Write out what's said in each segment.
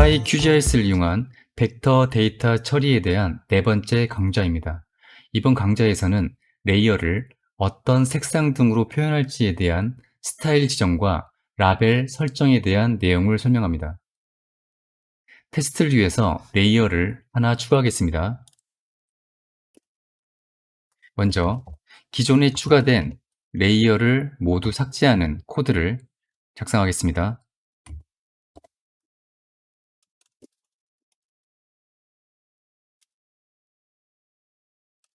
스카이 QGIS를 이용한 벡터 데이터 처리에 대한 네 번째 강좌입니다. 이번 강좌에서는 레이어를 어떤 색상 등으로 표현할지에 대한 스타일 지정과 라벨 설정에 대한 내용을 설명합니다. 테스트를 위해서 레이어를 하나 추가하겠습니다. 먼저 기존에 추가된 레이어를 모두 삭제하는 코드를 작성하겠습니다.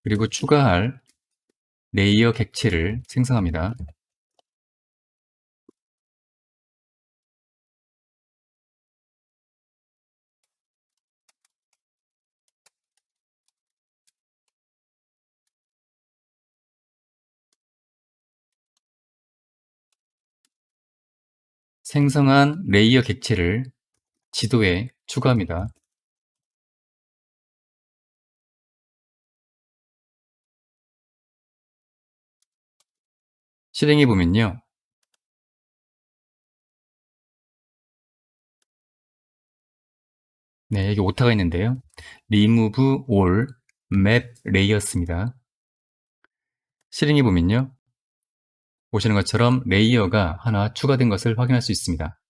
그리고 추가할 레이어 객체를 생성합니다. 생성한 레이어 객체를 지도에 추가합니다. 실행해 보면요. 네, 여기 오타가 있는데요. remove all map layers입니다. 실행해 보면요. 보시는 것처럼 레이어가 하나 추가된 것을 확인할 수 있습니다.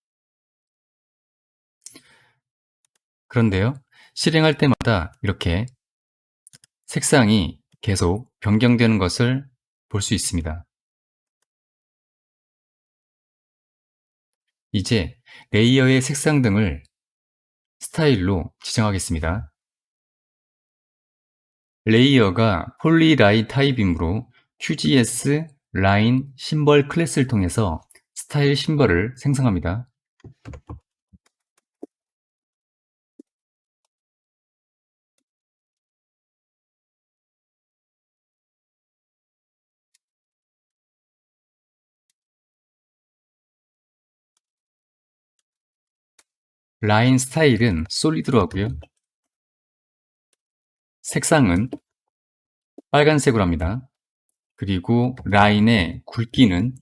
그런데요. 실행할 때마다 이렇게 색상이 계속 변경되는 것을 볼 수 있습니다. 이제 레이어의 색상 등을 스타일로 지정하겠습니다. 레이어가 폴리라인 타입이므로 QGS 라인 심벌 클래스를 통해서 스타일 심벌을 생성합니다. 라인 스타일은 솔리드로 하고요. 색상은 빨간색으로 합니다. 그리고 라인의 굵기는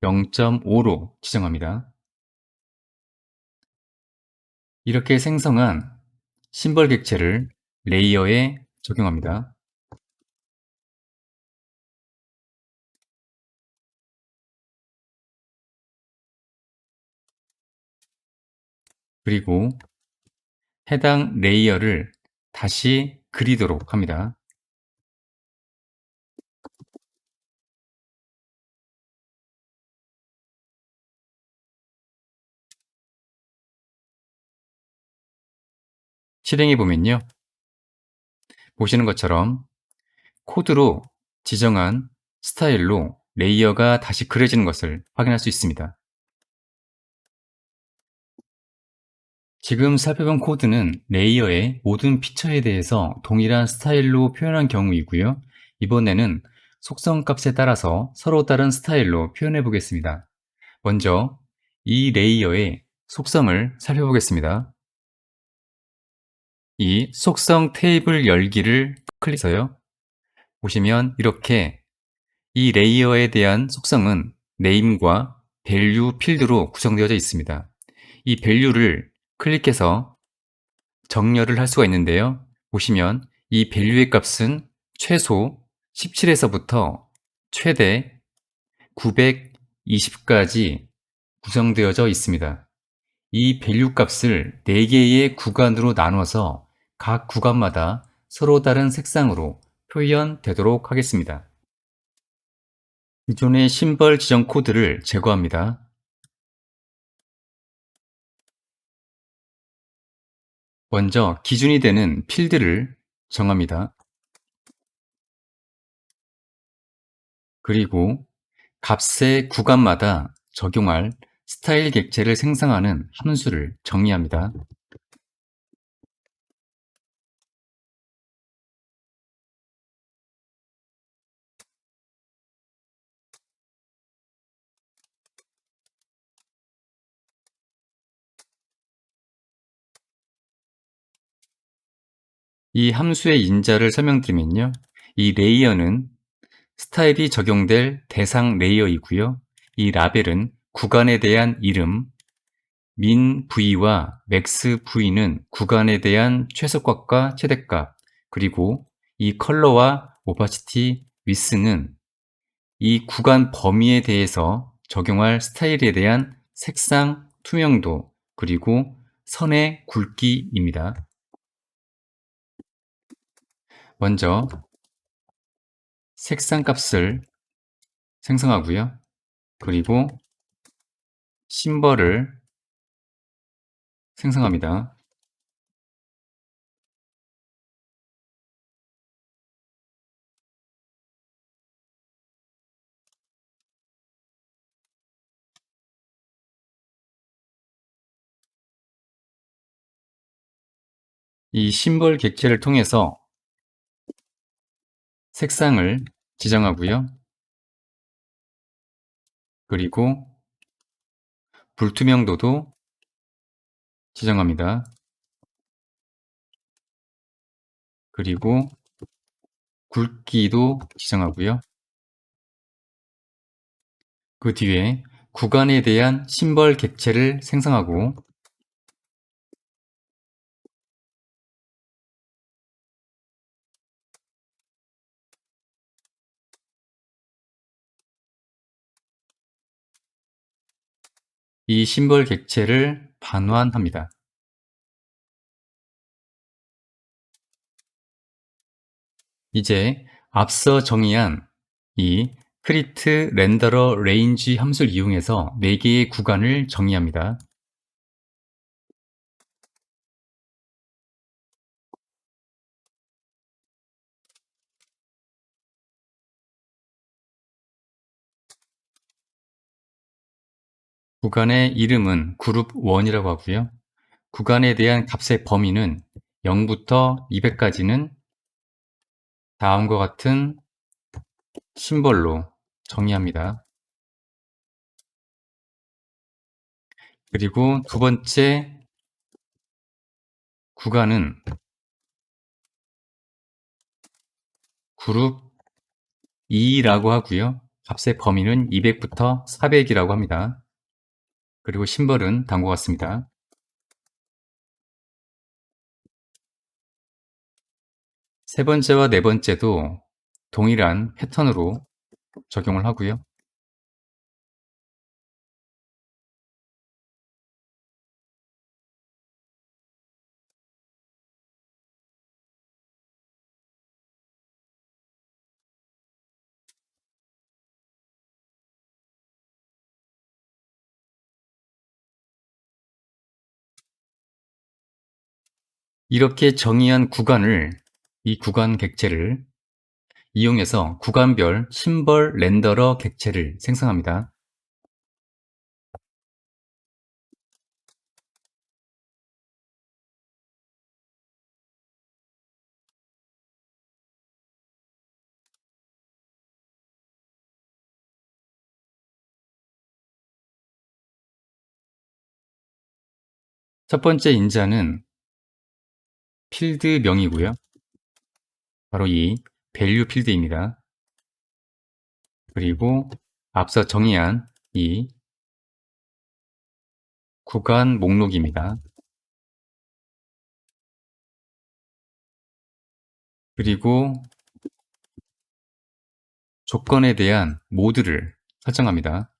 0.5로 지정합니다. 이렇게 생성한 심벌 객체를 레이어에 적용합니다. 그리고 해당 레이어를 다시 그리도록 합니다. 실행해 보면요. 보시는 것처럼 코드로 지정한 스타일로 레이어가 다시 그려지는 것을 확인할 수 있습니다. 지금 살펴본 코드는 레이어의 모든 피처에 대해서 동일한 스타일로 표현한 경우이고요. 이번에는 속성 값에 따라서 서로 다른 스타일로 표현해 보겠습니다. 먼저 이 레이어의 속성을 살펴보겠습니다. 이 속성 테이블 열기를 클릭해서요. 보시면 이렇게 이 레이어에 대한 속성은 name과 value 필드로 구성되어져 있습니다. 이 value를 클릭해서 정렬을 할 수가 있는데요. 보시면 이 value의 값은 최소 17에서부터 최대 920까지 구성되어져 있습니다. 이 value 값을 4개의 구간으로 나눠서 각 구간마다 서로 다른 색상으로 표현되도록 하겠습니다. 기존의 심벌 지정 코드를 제거합니다. 먼저 기준이 되는 필드를 정합니다. 그리고 값의 구간마다 적용할 스타일 객체를 생성하는 함수를 정의합니다. 이 함수의 인자를 설명드리면요. 이 레이어는 스타일이 적용될 대상 레이어이고요. 이 라벨은 구간에 대한 이름, min v와 max v는 구간에 대한 최소값과 최대값, 그리고 이 컬러와 opacity width는 이 구간 범위에 대해서 적용할 스타일에 대한 색상, 투명도, 그리고 선의 굵기입니다. 먼저 색상 값을 생성하고요. 그리고 심벌을 생성합니다. 이 심벌 객체를 통해서 색상을 지정하고요. 그리고 불투명도도 지정합니다. 그리고 굵기도 지정하고요. 그 뒤에 구간에 대한 심벌 객체를 생성하고 이 심벌 객체를 반환합니다. 이제 앞서 정의한 이 크리트 렌더러 레인지 함수를 이용해서 4개의 구간을 정의합니다. 구간의 이름은 그룹 1이라고 하고요. 구간에 대한 값의 범위는 0부터 200까지는 다음과 같은 심벌로 정의합니다. 그리고 두 번째 구간은 그룹 2라고 하고요. 값의 범위는 200부터 400이라고 합니다. 그리고 심벌은 다음과 같습니다. 세 번째와 네 번째도 동일한 패턴으로 적용을 하고요. 이렇게 정의한 구간을, 이 구간 객체를 이용해서 구간별 심벌 렌더러 객체를 생성합니다. 첫 번째 인자는 필드명이고요. 바로 이 value 필드입니다. 그리고 앞서 정의한 이 구간 목록입니다. 그리고 조건에 대한 모드를 설정합니다.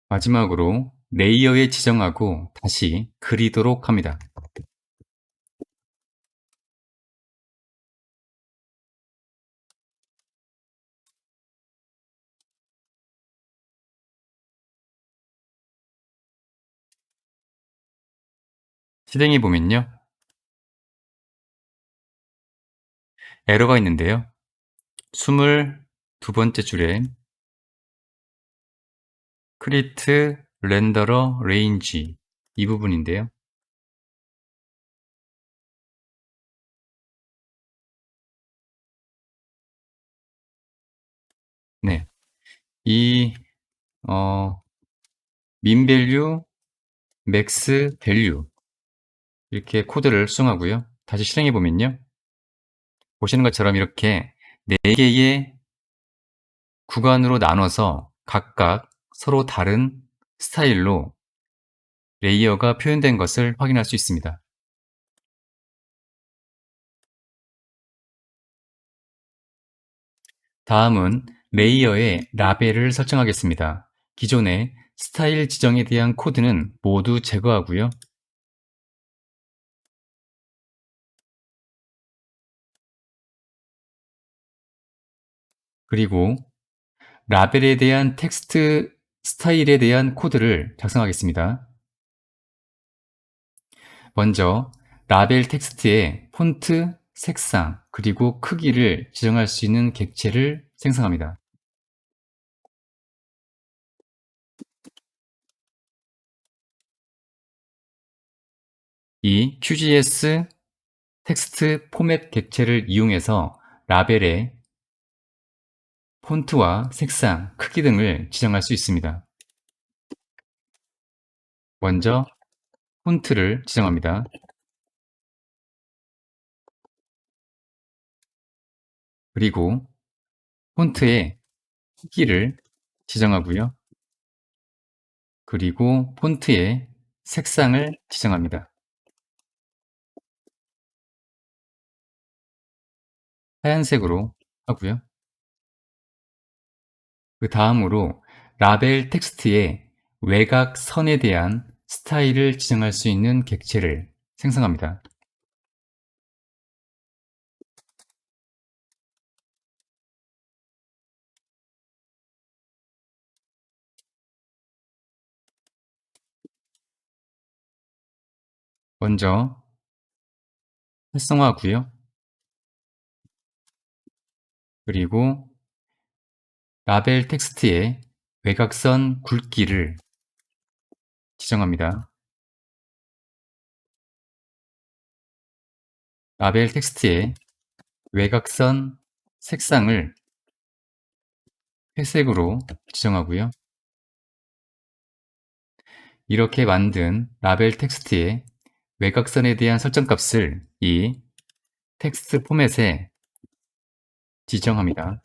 마지막으로 레이어에 지정하고 다시 그리도록 합니다. 실행해 보면요. 에러가 있는데요. 22번째 줄에 크리트 렌더러 레인지 이 부분인데요. 네. 이 어 min 밸류, max 밸류 이렇게 코드를 수정하고요. 다시 실행해 보면요. 보시는 것처럼 이렇게 4 개의 구간으로 나눠서 각각 서로 다른 스타일로 레이어가 표현된 것을 확인할 수 있습니다. 다음은 레이어의 라벨을 설정하겠습니다. 기존의 스타일 지정에 대한 코드는 모두 제거하고요. 그리고 라벨에 대한 텍스트 스타일에 대한 코드를 작성하겠습니다. 먼저 라벨 텍스트에 폰트, 색상, 그리고 크기를 지정할 수 있는 객체를 생성합니다. 이 QGS 텍스트 포맷 객체를 이용해서 라벨에 폰트와 색상, 크기 등을 지정할 수 있습니다. 먼저 폰트를 지정합니다. 그리고 폰트의 크기를 지정하고요. 그리고 폰트의 색상을 지정합니다. 하얀색으로 하고요. 그 다음으로 라벨 텍스트의 외곽선에 대한 스타일을 지정할 수 있는 객체를 생성합니다. 먼저 활성화하고요. 그리고 라벨 텍스트의 외곽선 굵기를 지정합니다. 라벨 텍스트의 외곽선 색상을 회색으로 지정하고요. 이렇게 만든 라벨 텍스트의 외곽선에 대한 설정 값을 이 텍스트 포맷에 지정합니다.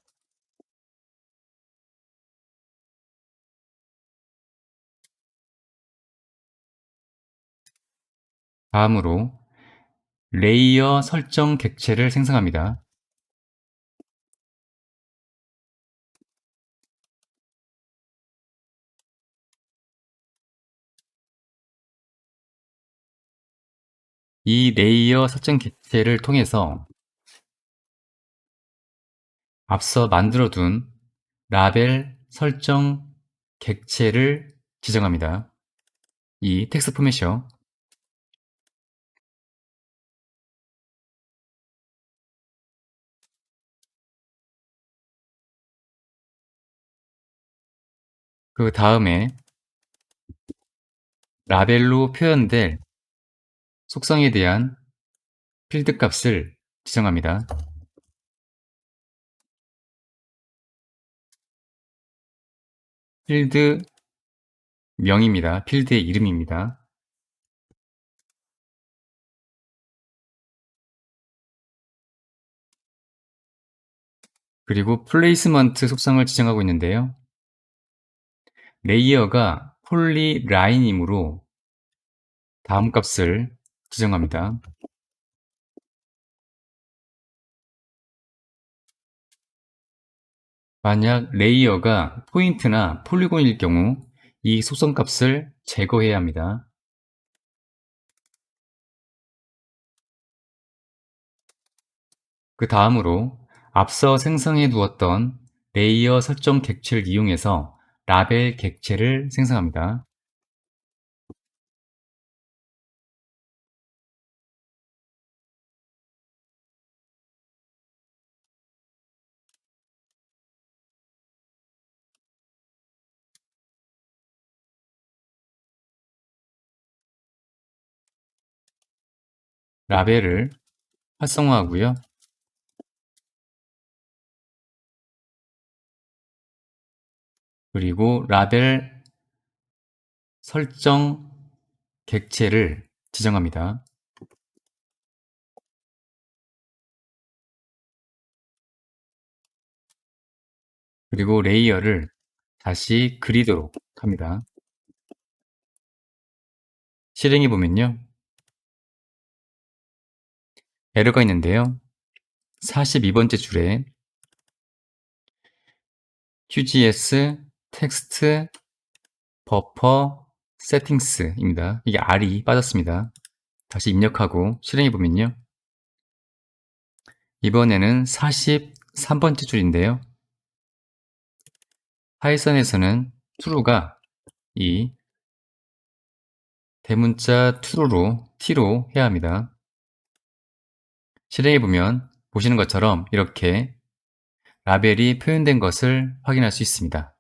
다음으로 레이어 설정 객체를 생성합니다. 이 레이어 설정 객체를 통해서 앞서 만들어둔 라벨 설정 객체를 지정합니다. 이 텍스트 포맷이요. 그 다음에 라벨로 표현될 속성에 대한 필드 값을 지정합니다. 필드 명입니다. 필드의 이름입니다. 그리고 플레이스먼트 속성을 지정하고 있는데요. 레이어가 폴리라인이므로 다음 값을 지정합니다. 만약 레이어가 포인트나 폴리곤일 경우 이 속성 값을 제거해야 합니다. 그 다음으로 앞서 생성해 두었던 레이어 설정 객체를 이용해서 라벨 객체를 생성합니다. 라벨을 활성화하고요. 그리고 라벨 설정 객체를 지정합니다. 그리고 레이어를 다시 그리드로 합니다. 실행해 보면요. 에러가 있는데요. 42번째 줄에 QGS 텍스트 버퍼 세팅스입니다. 이게 R이 빠졌습니다. 다시 입력하고 실행해 보면요. 이번에는 43번째 줄인데요. 파이썬에서는 true가 이 대문자 true로 t로 해야 합니다. 실행해 보면 보시는 것처럼 이렇게 라벨이 표현된 것을 확인할 수 있습니다.